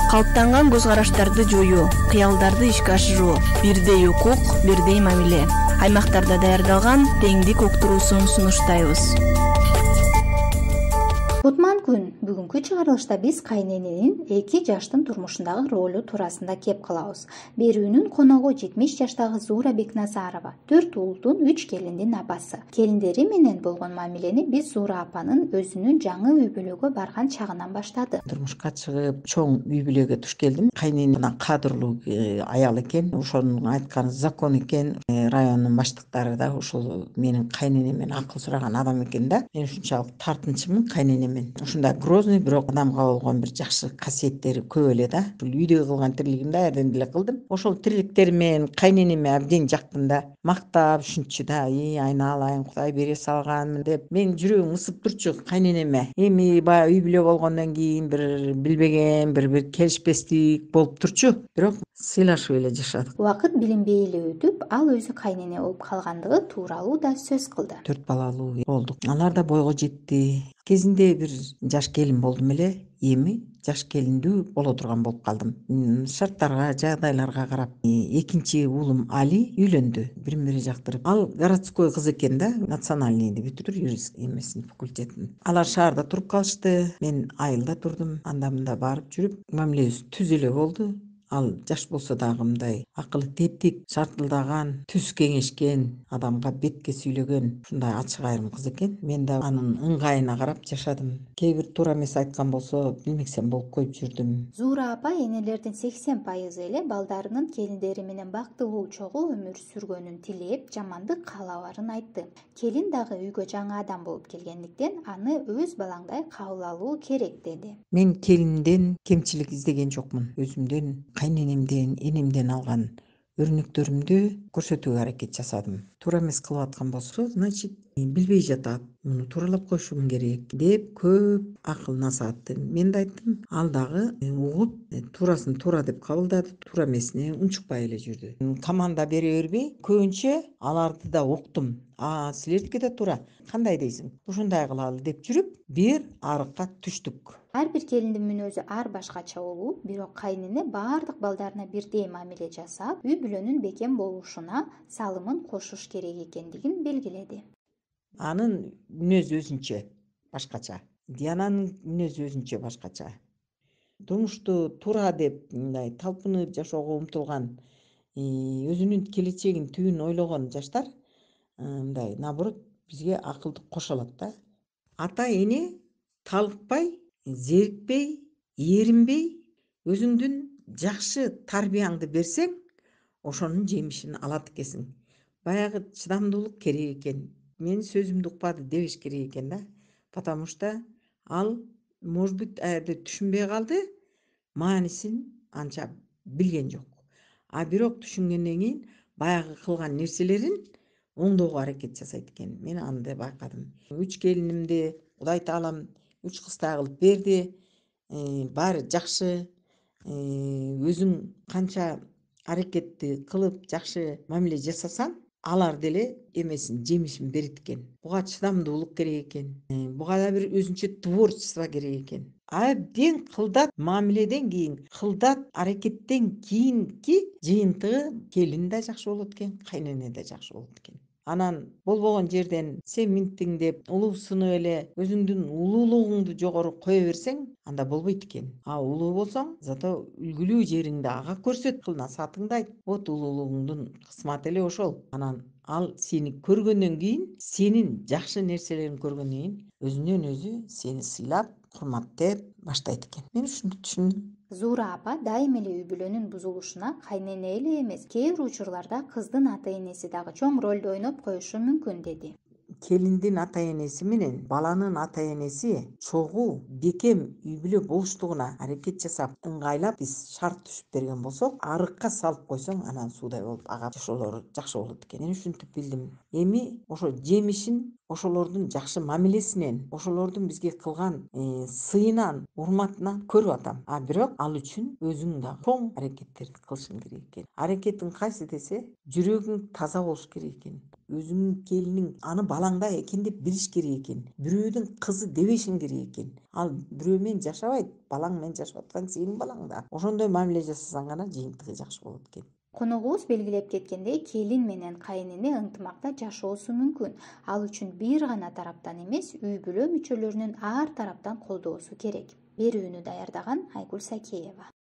Калыптанган көз караштарды жоюу, кыялдарды ишке ашыруу, бирдей укук, бирдей мамиле. Аймактарда даярдалган теңдик уктуруусун сунуштайбыз. Кутман күн. Бүгүнкү чыгарылышта биз кайнененин 2 жаштын турмушундагы ролу туурасында кеп кылабыз. Берүүнүн коногу 70 жаштагы Зуура Бекназарова, 4 уулдун 3 келиндин апасы. Келиндери менен болгон мамилени биз Зуура апанын өзүнүн жаңы үй бүлөгө барган чагынан баштады. Турмушка чыгып, чоң үй бүлөгө туш келдим. Кайненем кадырлуу аял экен. Ошонун айтканы закон экен. Райондун баштыктары да ошол менин кайненемден акыл сураган адам экен да. Мен ушунчалык тартынчымын кайненем. Ушундай грозный, бирок адамга болгон бир жакшы касиеттери көп эле да. Үйдө кылган тирлигимди айрден деле кылдым. Ошол тирликтер менен кайненеме абден жактым да. Мактап ушунчу да, айналайын, Кудай бере салган деп. Мен жүрөгүм ысып турчу кайненеме. Эми баягы үй бүлө болгондон кийин бир билбеген, бир келишпестик болуп турчу. Бирок сыйлашып эле жашадык. Убакыт билинбей эле өтүп, ал өзү кайнене болуп калгандыгы тууралуу да сөз кылды. 4 балалуу болдук. Алар да бойго жетти. Кезинде бир жаш келин болдум эле. Эми жаш келиндүү боло турган болуп калдым. Шарттарга, жагдайларга карап. Экинчи уулум Али үйлөндү. Бирин-бири жактырып. Ал городской кыз экен да, национальныйды бүтүр, юрист эмесин, факультетин. Алар шаарда туруп калышты. Мен айылда турдум. Анда мында барып жүрүп, мамилебиз түз эле болду. Ал жаш болсо дагы мындай акылы тептик, шартылдаган, түз кеңешкен, адамга бетке сүйлөгөн, ушундай ачык айрым кыз экен. Мен да анын ыңгайына карап жашадым. Кээ бир туура эмес айткан болсо, билмексем болуп коюп жүрдүм. Зуура апа энелердин 80% эле балдарынын келиндери менен бактылуу чогуу өмүр сүргөнүн тилеп, жамандык каалабарын айтты. Келин дагы үйгө жаңы адам болуп келгендиктен аны өз балаңдай кабыл алуу керек деди. Мен келинден кемчилик издеген жокмун. Өзүмдөн, кайненемден, энемден алган өрнөктөрүмдү көрсөтүүгө аракет жасадым. Туура эмес кылып аткан болсо, значит, билбей жатат. Муну тууралап коюшум керек деп көп акыл насаатты мен да айттым. Ал дагы угуп, туурасын туура деп кабылдады, туура эмесине унчукпай эле жүрдү. Команда бере бербей, көбүнчө аларды да уктум. Силердики да туура. Кандай дейсиң? Ушундай кылалы деп жүрүп, бир арыкка түштүк. Ар бир келиндин мүнөзү ар башкача болуп, бирок кайнене баардык балдарына бирдей мамиле жасап, үй бүлөнүн бекем болушуна салымын кошуш керек экендигин белгиледи. Анын мүнөзү өзүнчө башкача. Диананын мүнөзү өзүнчө башкача. Турмушту туура деп мындай талпынып жашоого умтулган, өзүнүн келечегин түбүн ойлогон жаштар мындай наоборот бизге акылды кошо алат да. Ата эне талыкпай, зерикпей, эринбей, өзүңдүн жакшы тарбияңды берсең, ошонун жемишин алат экенсиң. Баягы чыдамдуулук керек экен. Мен сөзүмдү укпады дебеш керек экен да. Потому что ал, может быть, түшүнбөй калды, маанисин анча билген жок. Бирок түшүнгөндөн кийин баягы кылган нерселерин оңдоого аракет жасайт экен. Мен аны байкадым. 3 келинимди Кудай таалам 3 кыздай кылып берди. Баары жакшы. Өзүң канча аракетти кылып жакшы мамиле жасасаң, алар деле эмесин, жемишин берет экен. Буга чыдамдуулук керек экен. Буга да бир өзүнчө творчество керек экен. Абден кылдат мамиледен кийин, кылдат аракеттен кийинки жыйынтыгы келин да жакшы болот экен, кайнене да жакшы болот экен. Анан болбогон жерден сен минтиң деп улуусунуп эле өзүңдүн улуулугуңду жогору кое берсең, анда болбойт экен. Улуу болсоң, зато үлгүлүү жериңди ага көрсөт, кыл насаатыңды айт. Вот улуулугуңдун кысматы эле ошол. Анан ал сени көргөндөн кийин, сенин жакшы нерселериңди көргөндөн кийин өзүнөн өзү сени сыйлап, урматтап баштайт экен. Мен ушуну түшүндүм. Зуура апа дайым эле үй бүлөнүн бузулушуна кайнене эле эмес, кээ бир учурларда кыздын ата-энеси дагы чоң ролду ойноп коюшу мүмкүн деди. Келиндин ата-энеси менен баланын ата-энеси чогуу, бекем үй бүлө болуштугуна аракет жасап, ыңгайлап биз шарт түшүп берген болсок, арыкка салып койсоң, анан суудай болуп ага жашоолору жакшы болот экен. Мен ушинтип билдим. эми ошо жемишин ошолордун жакшы мамилесинен, ошолордун бизге кылган сыйынан, урматынан көрүп атам. А бирок ал үчүн өзүң дагы чоң аракеттерди кылышың керек экен. Аракетиң кайсы десе, жүрөгүң таза болуш керек экен. Өзүңүн келиниң аны балаңдай экен деп билиш керек экен. Бирөөдүн кызы дебешиң керек экен. Ал бирөө менен жашабайт, балаң менен жашап аткан сенин балаң да. Ошондой мамиле жасасаң гана жыйынтыгы жакшы болот экен. Коногубуз белгилеп кеткендей, келин менен кайнэне ынтымакта жашоосу мүмкүн. Ал үчүн бир гана тараптан эмес, үй бүлө мүчөлөрүнүн ар тараптан колдоосу керек. Берүүнү даярдаган Айгүл Сакеева.